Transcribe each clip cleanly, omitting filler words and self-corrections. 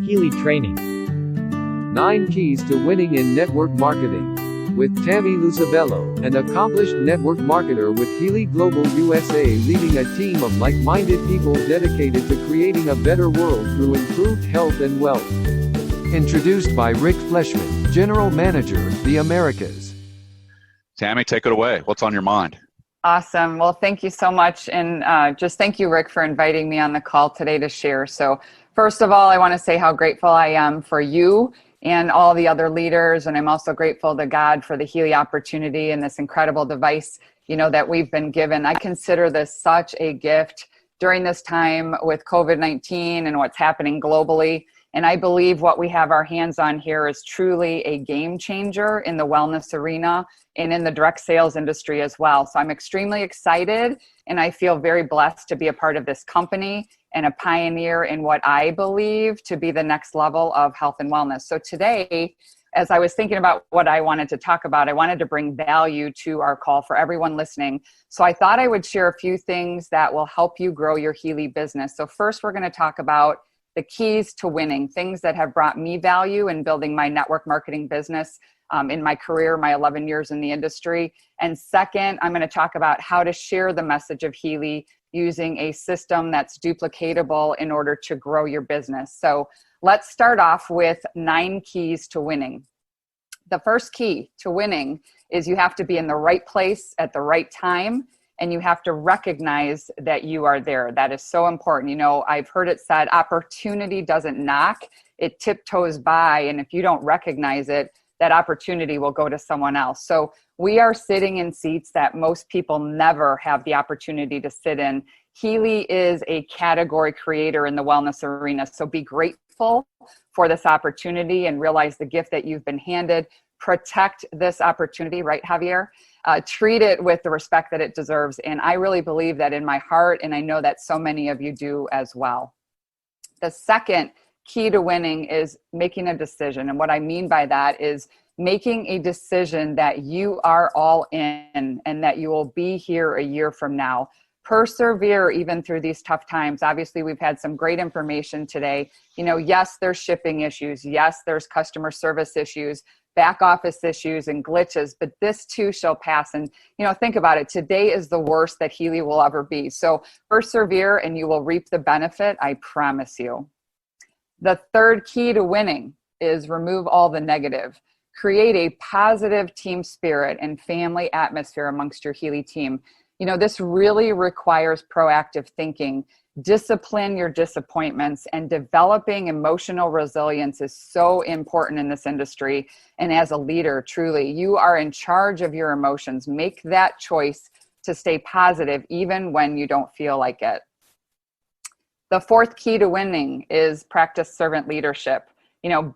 Healy Training. 9 Keys to Winning in Network Marketing. With Tammy Lucibello, an accomplished network marketer with Healy Global USA, leading a team of like-minded people dedicated to creating a better world through improved health and wealth. Introduced by Rick Fleshman, General Manager, The Americas. Tammy, take it away. What's on your mind? Awesome. Well, thank you so much. And just thank you, Rick, for inviting me on the call today to share. So first of all, I want to say how grateful I am for you and all the other leaders. And I'm also grateful to God for the Healy opportunity and this incredible device, that we've been given. I consider this such a gift during this time with COVID-19 and what's happening globally. And I believe what we have our hands on here is truly a game changer in the wellness arena and in the direct sales industry as well. So I'm extremely excited, and I feel very blessed to be a part of this company and a pioneer in what I believe to be the next level of health and wellness. So today, as I was thinking about what I wanted to talk about, I wanted to bring value to our call for everyone listening. So I thought I would share a few things that will help you grow your Healy business. So first, we're going to talk about the keys to winning, things that have brought me value in building my network marketing business in my career, my 11 years in the industry. And second, I'm going to talk about how to share the message of Healy using a system that's duplicatable in order to grow your business. So let's start off with 9 keys to winning. The first key to winning is you have to be in the right place at the right time, and you have to recognize that you are there. That is so important. I've heard it said, opportunity doesn't knock, it tiptoes by. And if you don't recognize it, that opportunity will go to someone else. So we are sitting in seats that most people never have the opportunity to sit in. Healy is a category creator in the wellness arena. So be grateful for this opportunity and realize the gift that you've been handed. Protect this opportunity, right, Javier? Treat it with the respect that it deserves. And I really believe that in my heart, and I know that so many of you do as well. The second key to winning is making a decision. And what I mean by that is making a decision that you are all in and that you will be here a year from now. Persevere even through these tough times. Obviously, we've had some great information today. Yes, there's shipping issues. Yes, there's customer service issues, back office issues and glitches, but this too shall pass. And, think about it. Today is the worst that Healy will ever be. So persevere and you will reap the benefit. I promise you. The third key to winning is remove all the negative. Create a positive team spirit and family atmosphere amongst your Healy team. This really requires proactive thinking. Discipline your disappointments, and developing emotional resilience is so important in this industry. And as a leader, truly, you are in charge of your emotions. Make that choice to stay positive even when you don't feel like it. The fourth key to winning is practice servant leadership.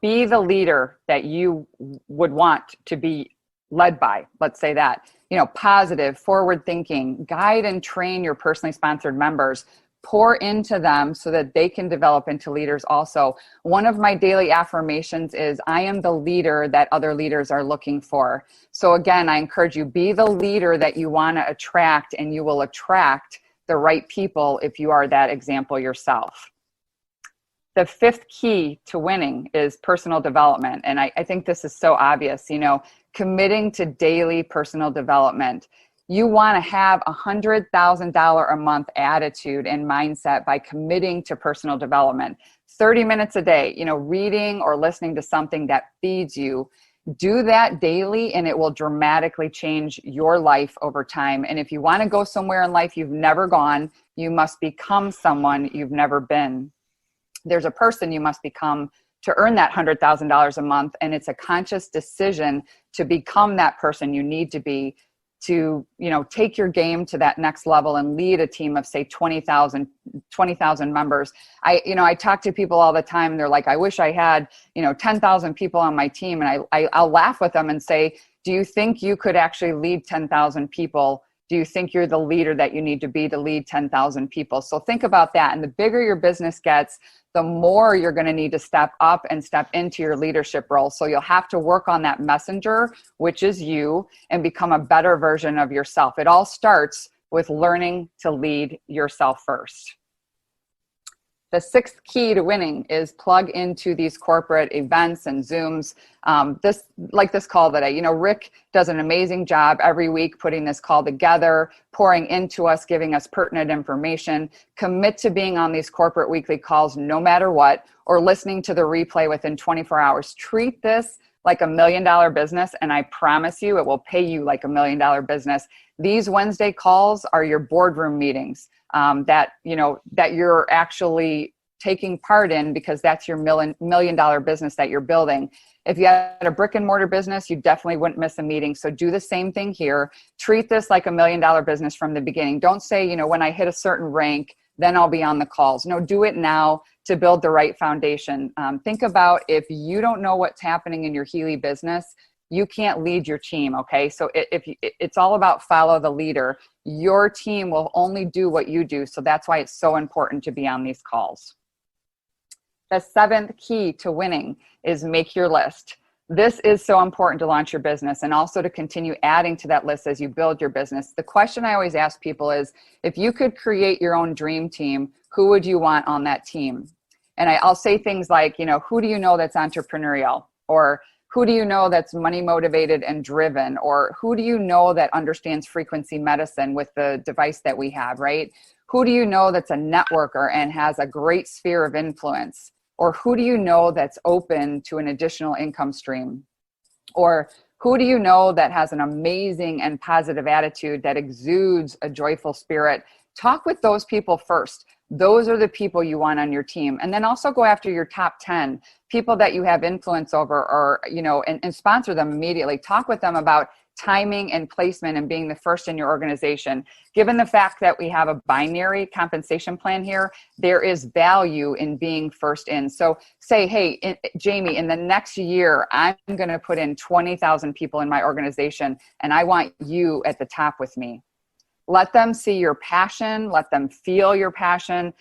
Be the leader that you would want to be led by. Let's say that. Positive, forward thinking, guide and train your personally sponsored members. Pour into them so that they can develop into leaders also. One of my daily affirmations is, I am the leader that other leaders are looking for. So again, I encourage you, be the leader that you want to attract, and you will attract the right people if you are that example yourself. The fifth key to winning is personal development. And I think this is so obvious, committing to daily personal development. You want to have $100,000 a month attitude and mindset by committing to personal development. 30 minutes a day, reading or listening to something that feeds you. Do that daily and it will dramatically change your life over time. And if you want to go somewhere in life you've never gone, you must become someone you've never been. There's a person you must become to earn that $100,000 a month. And it's a conscious decision to become that person you need to be to, take your game to that next level and lead a team of, say, 20,000 members. I talk to people all the time and they're like, I wish I had, 10,000 people on my team. And I'll laugh with them and say, do you think you could actually lead 10,000 people? Do you think you're the leader that you need to be to lead 10,000 people? So think about that. And the bigger your business gets, the more you're going to need to step up and step into your leadership role. So you'll have to work on that messenger, which is you, and become a better version of yourself. It all starts with learning to lead yourself first. The sixth key to winning is plug into these corporate events and Zooms. This call today, Rick does an amazing job every week putting this call together, pouring into us, giving us pertinent information. Commit to being on these corporate weekly calls no matter what, or listening to the replay within 24 hours. Treat this like $1 million business, and I promise you it will pay you like $1 million business. These Wednesday calls are your boardroom meetings that you're actually taking part in, because that's your $1 million business that you're building. If you had a brick and mortar business, you definitely wouldn't miss a meeting. So do the same thing here. Treat this like $1 million business from the beginning. Don't say, when I hit a certain rank, then I'll be on the calls. No, do it now to build the right foundation. Think about, if you don't know what's happening in your Healy business, you can't lead your team, okay? So it's all about follow the leader. Your team will only do what you do. So that's why it's so important to be on these calls. The seventh key to winning is make your list. This is so important to launch your business, and also to continue adding to that list as you build your business. The question I always ask people is, if you could create your own dream team, who would you want on that team? And I'll say things like, who do you know that's entrepreneurial? Or who do you know that's money motivated and driven? Or who do you know that understands frequency medicine with the device that we have, right? Who do you know that's a networker and has a great sphere of influence? Or who do you know that's open to an additional income stream? Or who do you know that has an amazing and positive attitude that exudes a joyful spirit? Talk with those people first. Those are the people you want on your team. And then also go after your top 10 people that you have influence over, or, and sponsor them immediately. Talk with them about timing and placement and being the first in your organization. Given the fact that we have a binary compensation plan here, there is value in being first in. So say, hey, Jamie, in the next year, I'm going to put in 20,000 people in my organization, and I want you at the top with me. Let them see your passion, let them feel your passion,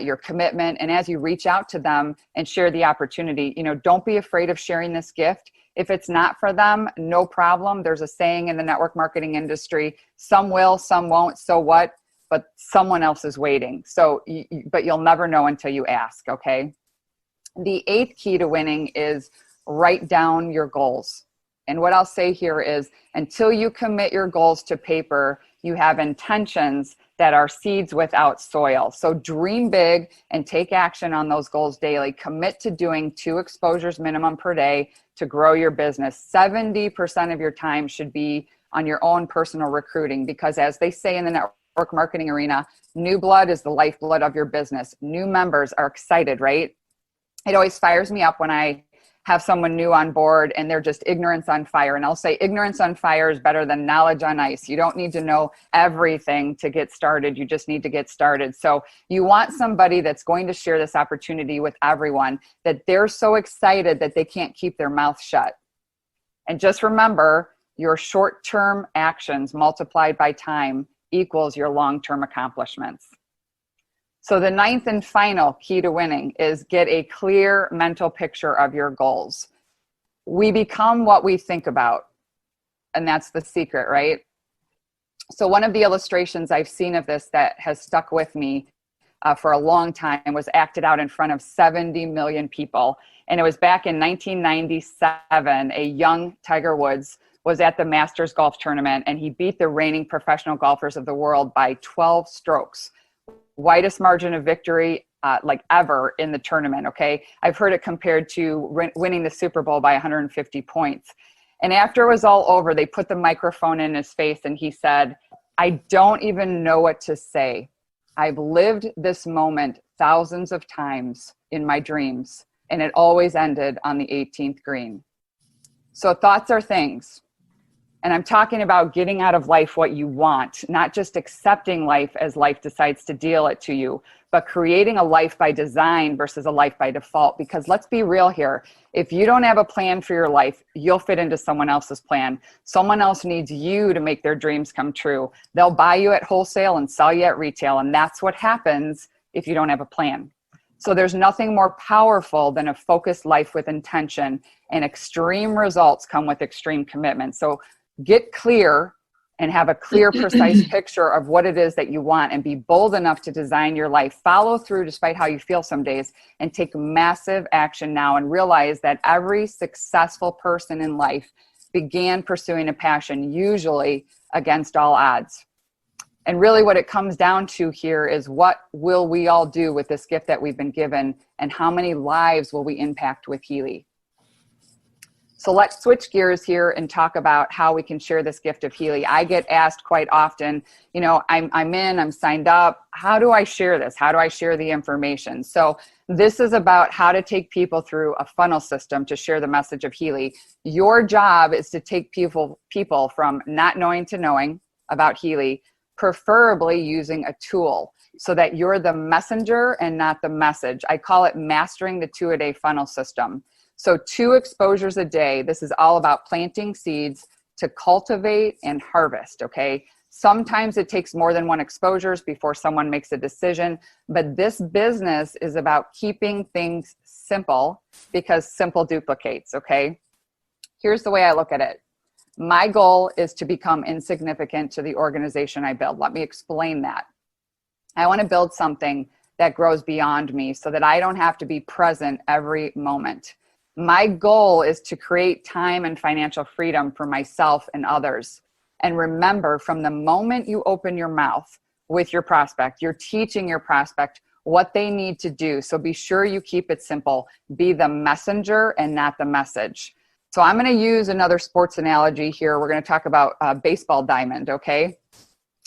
your commitment. And as you reach out to them and share the opportunity, don't be afraid of sharing this gift. If it's not for them, no problem. There's a saying in the network marketing industry, some will, some won't, so what? But someone else is waiting. So, but you'll never know until you ask, okay? The eighth key to winning is write down your goals. And what I'll say here is, until you commit your goals to paper, you have intentions that are seeds without soil. So dream big and take action on those goals daily. Commit to doing 2 exposures minimum per day to grow your business. 70% of your time should be on your own personal recruiting, because as they say in the network marketing arena, new blood is the lifeblood of your business. New members are excited, right? It always fires me up when I have someone new on board and they're just ignorance on fire. And I'll say ignorance on fire is better than knowledge on ice. You don't need to know everything to get started. You just need to get started. So you want somebody that's going to share this opportunity with everyone, that they're so excited that they can't keep their mouth shut. And just remember, your short-term actions multiplied by time equals your long-term accomplishments. So the ninth and final key to winning is get a clear mental picture of your goals. We become what we think about, and that's the secret, right? So one of the illustrations I've seen of this that has stuck with me for a long time was acted out in front of 70 million people. And it was back in 1997, a young Tiger Woods was at the Masters golf tournament, and he beat the reigning professional golfers of the world by 12 strokes. Widest margin of victory like ever in the tournament, okay? I've heard it compared to winning the Super Bowl by 150 points. And after it was all over, they put the microphone in his face and he said, "I don't even know what to say. I've lived this moment thousands of times in my dreams, and it always ended on the 18th green." So thoughts are things. And I'm talking about getting out of life what you want, not just accepting life as life decides to deal it to you, but creating a life by design versus a life by default. Because let's be real here. If you don't have a plan for your life, you'll fit into someone else's plan. Someone else needs you to make their dreams come true. They'll buy you at wholesale and sell you at retail. And that's what happens if you don't have a plan. So there's nothing more powerful than a focused life with intention, and extreme results come with extreme commitment. So get clear and have a clear, precise picture of what it is that you want, and be bold enough to design your life. Follow through despite how you feel some days, and take massive action now, and realize that every successful person in life began pursuing a passion, usually against all odds. And really what it comes down to here is, what will we all do with this gift that we've been given, and how many lives will we impact with Healy? So let's switch gears here and talk about how we can share this gift of Healy. I get asked quite often, you know, I'm signed up. How do I share this? How do I share the information? So this is about how to take people through a funnel system to share the message of Healy. Your job is to take people from not knowing to knowing about Healy, preferably using a tool, so that you're the messenger and not the message. I call it mastering the 2-a-day funnel system. So 2 exposures a day. This is all about planting seeds to cultivate and harvest, okay? Sometimes it takes more than 1 exposures before someone makes a decision, but this business is about keeping things simple, because simple duplicates, okay? Here's the way I look at it. My goal is to become insignificant to the organization I build. Let me explain that. I want to build something that grows beyond me, so that I don't have to be present every moment. My goal is to create time and financial freedom for myself and others. And remember, from the moment you open your mouth with your prospect, you're teaching your prospect what they need to do. So be sure you keep it simple. Be the messenger and not the message. So I'm going to use another sports analogy here. We're going to talk about a baseball diamond, okay?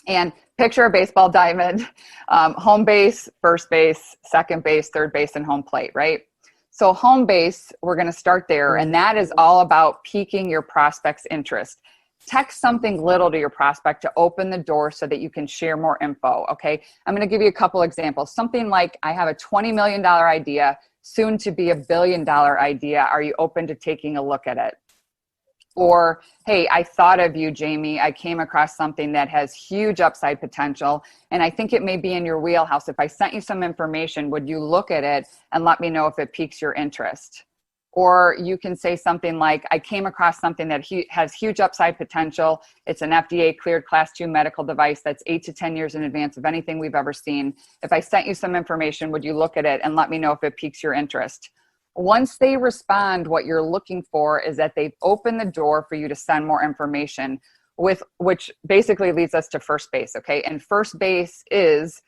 And picture a baseball diamond, home base, first base, second base, third base, and home plate, right? So home base, we're going to start there, and that is all about piquing your prospect's interest. Text something little to your prospect to open the door so that you can share more info, okay? I'm going to give you a couple examples. Something like, I have a $20 million idea, soon to be $1 billion idea. Are you open to taking a look at it? Or, hey, I thought of you, Jamie. I came across something that has huge upside potential, and I think it may be in your wheelhouse. If I sent you some information, would you look at it and let me know if it piques your interest? Or you can say something like, I came across something that has huge upside potential. It's an FDA cleared class 2 medical device that's 8 to 10 years in advance of anything we've ever seen. If I sent you some information, would you look at it and let me know if it piques your interest? Once they respond, what you're looking for is that they've opened the door for you to send more information, which basically leads us to first base, okay? And first base is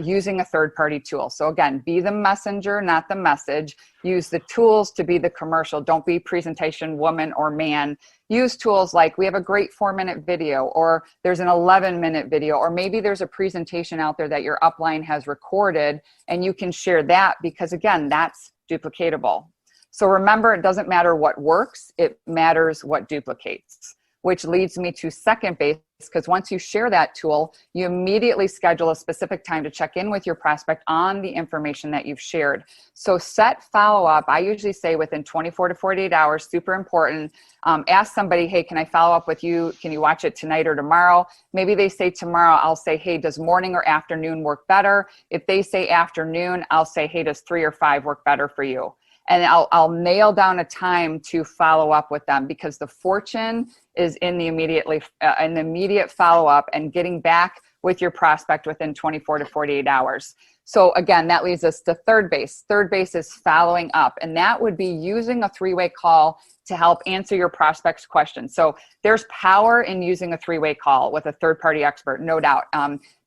using a third-party tool. So again, be the messenger, not the message. Use the tools to be the commercial. Don't be presentation woman or man. Use tools like, we have a great 4-minute video, or there's an 11-minute video, or maybe there's a presentation out there that your upline has recorded, and you can share that, because again, that's duplicatable. So remember, it doesn't matter what works, it matters what duplicates, which leads me to second base, because once you share that tool, you immediately schedule a specific time to check in with your prospect on the information that you've shared. So set follow-up. I usually say within 24 to 48 hours, super important. Ask somebody, hey, can I follow up with you? Can you watch it tonight or tomorrow? Maybe they say tomorrow. I'll say, hey, does morning or afternoon work better? If they say afternoon, I'll say, hey, does 3 or 5 work better for you? And I'll nail down a time to follow up with them, because the fortune is in the immediate follow-up and getting back with your prospect within 24 to 48 hours. So again, that leads us to third base. Third base is following up, and that would be using a 3-way call to help answer your prospect's questions. So there's power in using a 3-way call with a third-party expert, no doubt.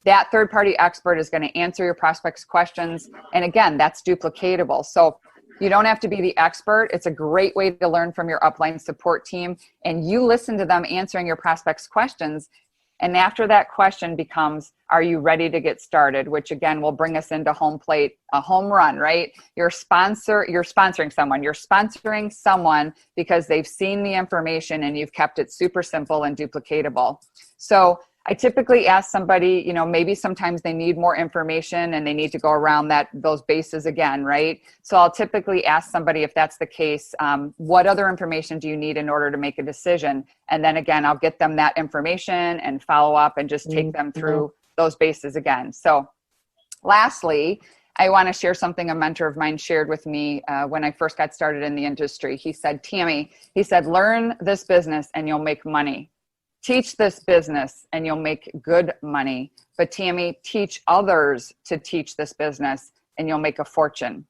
That third-party expert is going to answer your prospect's questions, and again, that's duplicatable. So you don't have to be the expert. It's a great way to learn from your upline support team, and you listen to them answering your prospects' questions. And after that question becomes, are you ready to get started? Which again, will bring us into home plate, a home run, right? You're sponsoring someone. You're sponsoring someone because they've seen the information and you've kept it super simple and duplicatable. So I typically ask somebody, you know, maybe sometimes they need more information and they need to go around those bases again, right? So I'll typically ask somebody, if that's the case, what other information do you need in order to make a decision? And then again, I'll get them that information and follow up and just take them through those bases again. So lastly, I want to share something a mentor of mine shared with me when I first got started in the industry. He said, Tammy, learn this business and you'll make money. Teach this business and you'll make good money. But Tammy, teach others to teach this business and you'll make a fortune.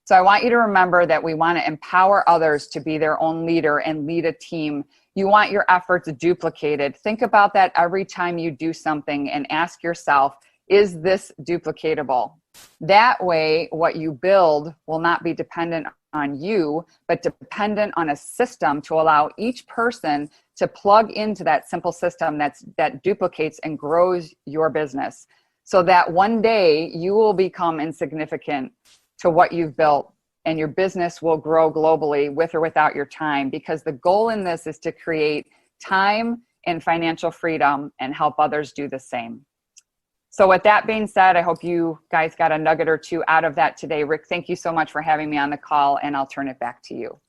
So I want you to remember that we want to empower others to be their own leader and lead a team. You want your efforts duplicated. Think about that every time you do something and ask yourself, is this duplicatable? That way, what you build will not be dependent on you, but dependent on a system to allow each person to plug into that simple system that duplicates and grows your business, so that one day you will become insignificant to what you've built and your business will grow globally with or without your time, because the goal in this is to create time and financial freedom and help others do the same. So with that being said, I hope you guys got a nugget or two out of that today. Rick, thank you so much for having me on the call, and I'll turn it back to you.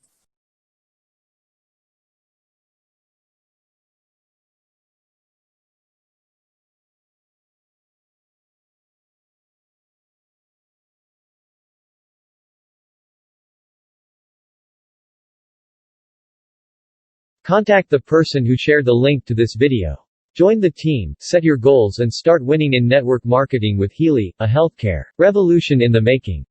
Contact the person who shared the link to this video. Join the team, set your goals and start winning in network marketing with Healy, a healthcare revolution in the making.